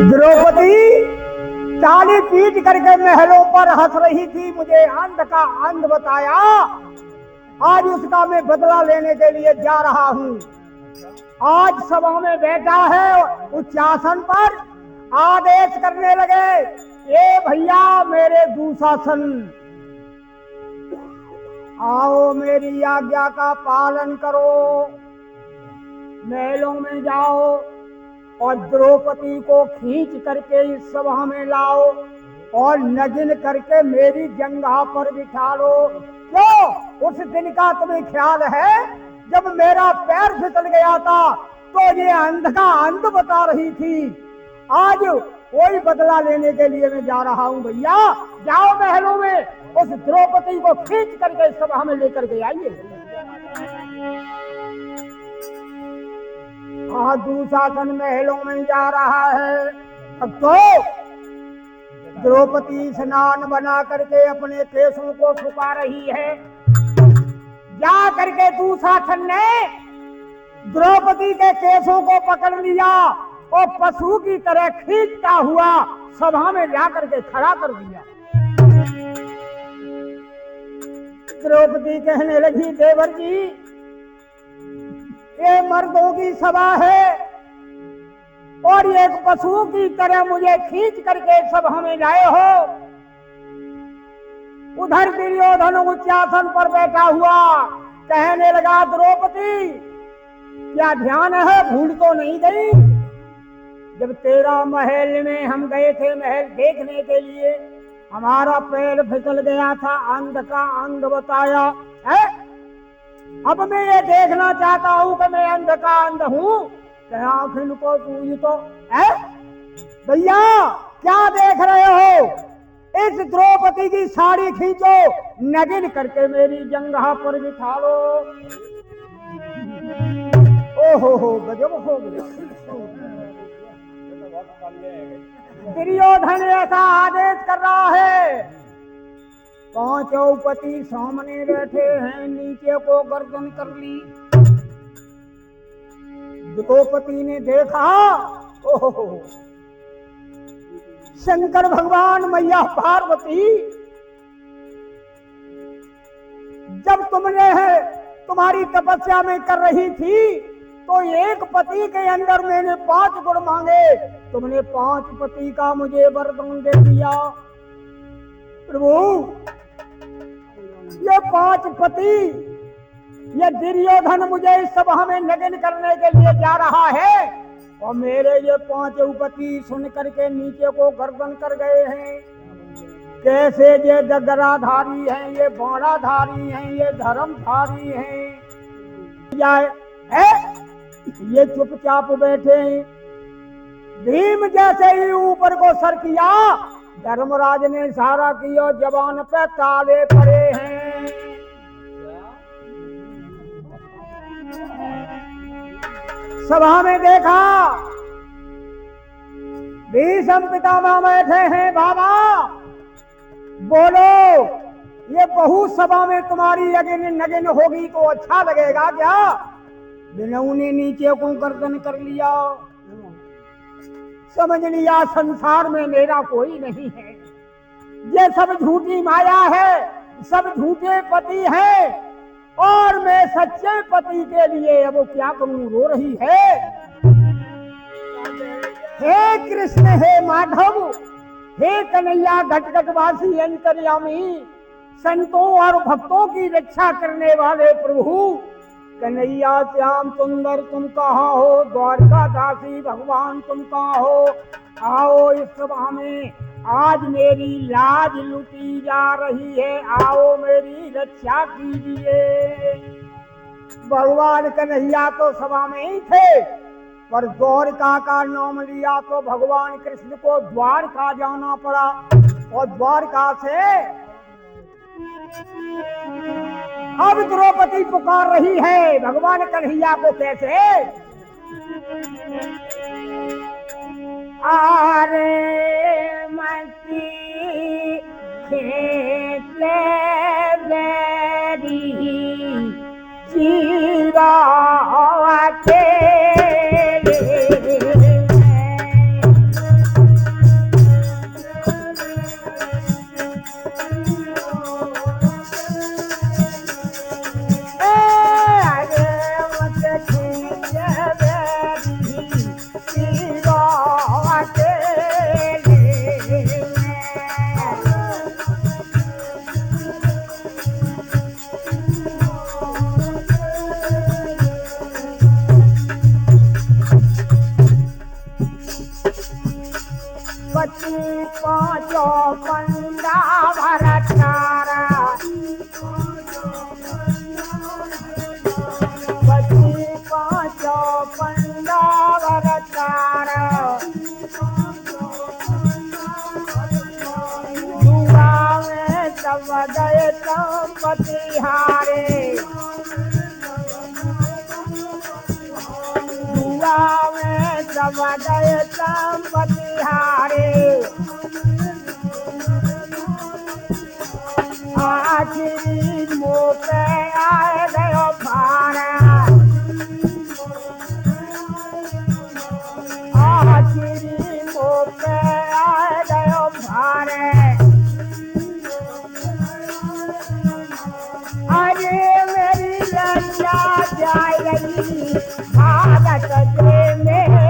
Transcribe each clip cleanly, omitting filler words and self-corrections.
द्रौपदी चाली पीट करके महलों पर हंस रही थी, मुझे अंध का अंध बताया। आज उसका मैं बदला लेने के लिए जा रहा हूँ। आज सभा में बैठा है उच्चासन पर, आदेश करने लगे, ये भैया मेरे दुशासन, आओ मेरी आज्ञा का पालन करो, महलों में जाओ और द्रौपदी को खींच करके इस सभा में लाओ और नगिन करके मेरी जंघा पर बिठा लो। क्यों? उस दिन का तुम्हें ख्याल है जब मेरा पैर फिसल गया था तो ये अंध का अंध बता रही थी। आज कोई बदला लेने के लिए मैं जा रहा हूँ। भैया जाओ महलों में उस द्रौपदी को खींच करके सभा में लेकर के आइए। दुशासन महलों में जा रहा है। अब तो द्रौपदी स्नान बना करके अपने केशों को सुखा रही है। जा करके दुशासन ने द्रौपदी के केशों को पकड़ लिया और पशु की तरह खींचता हुआ सभा में ला करके खड़ा कर दिया। द्रौपदी कहने लगी, देवर जी ये मर्दों की सभा है और एक पशु की तरह मुझे खींच करके सभा में लाए हो। उधर दुर्योधन उच्चासन पर बैठा हुआ कहने लगा, द्रौपदी क्या ध्यान है, भूल तो नहीं गई? जब तेरा महल में हम गए थे महल देखने के लिए, हमारा पैर फिसल गया था, अंध का अंध बताया है। अब मैं ये देखना चाहता हूँ कि मैं अंध का अंध हूँ। आखिर को तू तो है भैया, क्या देख रहे हो? इस द्रौपदी की साड़ी खींचो, नगिन करके मेरी जंघा पर बिठा लो। ओहो गजब हो गया। दुर्योधन ऐसा आदेश कर रहा है। पांचों पति सामने बैठे हैं, नीचे को गर्दन कर ली। द्रौपदी ने देखा, ओहो शंकर भगवान मैया पार्वती, जब तुम्हारी तपस्या में कर रही थी तो एक पति के अंदर मैंने 5 गुण मांगे, तुमने 5 पति का मुझे वरदान दे दिया। प्रभु ये 5 पति, ये दुर्योधन मुझे इस सभा में नगिन करने के लिए जा रहा है और मेरे ये 5 पति सुन करके नीचे को गर्दन कर गए हैं। कैसे ये दगराधारी हैं, ये बाणाधारी हैं, ये धर्मधारी हैं, ये चुपचाप बैठे हैं। भीम जैसे ही ऊपर को सर किया, धर्मराज ने इशारा किया, जबान पे ताले पड़े हैं। सभा में देखा भीष्म पितामह बैठे हैं। बाबा बोलो, ये बहु सभा में तुम्हारी अगिन नगिन होगी तो अच्छा लगेगा क्या? बिनऊ ने नीचे को गर्दन कर लिया, समझ लिया संसार में मेरा कोई नहीं है, ये सब झूठी माया है, सब झूठे पति हैं और मैं सच्चे पति के लिए अब क्या करूं? रो रही है। हे कृष्ण, हे माधव, हे कन्हैया, घटघटवासी अंतर्यामी, संतों और भक्तों की रक्षा करने वाले प्रभु कन्हैया श्याम सुंदर, तुम कहाँ हो? द्वारकादासी भगवान तुम कहाँ हो? आओ इस सभा में, आज मेरी लाज लुटी जा रही है, आओ मेरी रक्षा कीजिए। भगवान कन्हैया तो सभा में ही थे, पर द्वारका का नाम लिया तो भगवान कृष्ण को द्वारका जाना पड़ा और द्वारका से अब द्रौपदी पुकार रही है भगवान कन्हैया को। कैसे? आरे मती खेले बेरी जीवा के पति पांचो पंडा भरतारा, पति पांचो पंडा भरतारा, दुआ में सब गए संपत्ति हारे, दुआ में सब गए संपत्ति हारे, आखिरी मुँह पे आए गयो भारा, आखिरी मुँह पे आए गयो भारे, अरे मेरी लज्जा जाए रही भारत के मेले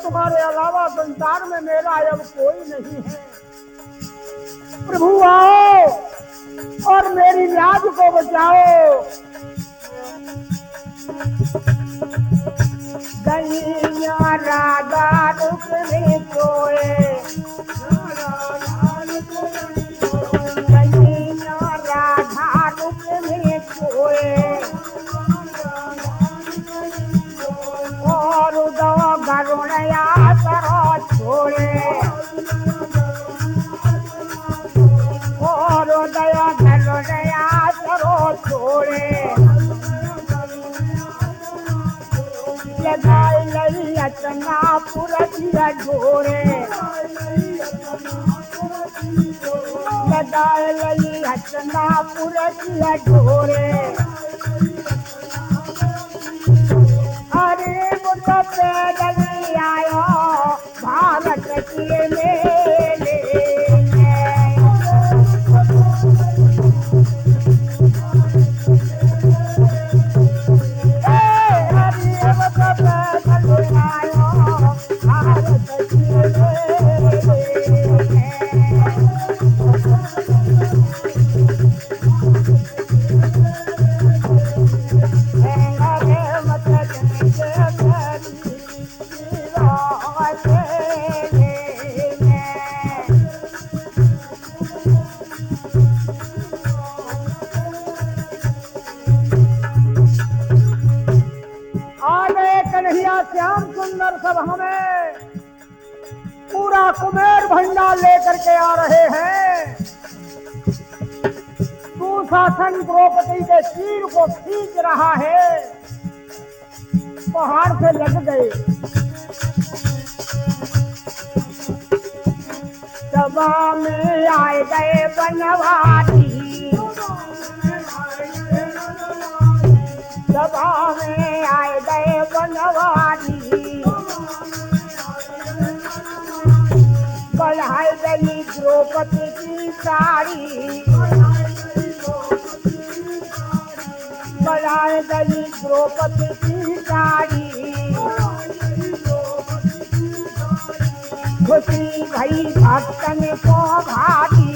तुम्हारे अलावा संसार में मेरा अब कोई नहीं है। प्रभु आओ और मेरी लाज को बचाओ। गैया राधा रुक में सोए, गैया राधा रुक में सोए, और दो गरुड़या सरो छोड़े, और दया गरुड़या सरो छोड़े, लगाई लई अचना पुरखिया ढोरे, लगाई लई अचना पुरखिया ढोरे, अरे मुझ पैदल आयो भारत के मेले श्याम सुंदर सभा में पूरा कुबेर भंडार लेकर के आ रहे हैं। दुशासन द्रौपदी के सिर को खींच रहा है, पहाड़ से लग गए। सभा में आए गए बनवारी, सभा में आए गए बनवारी, बढ़ाई गई द्रौपदी की साड़ी, बढ़ाई गई द्रौपदी की साड़ी, खुशी भई भक्तन को भाती,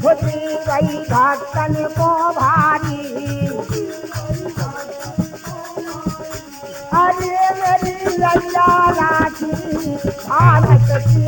खुशी भई भक्तन को भारी, अरे मेरी लज्जा राखी भारत की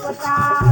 पता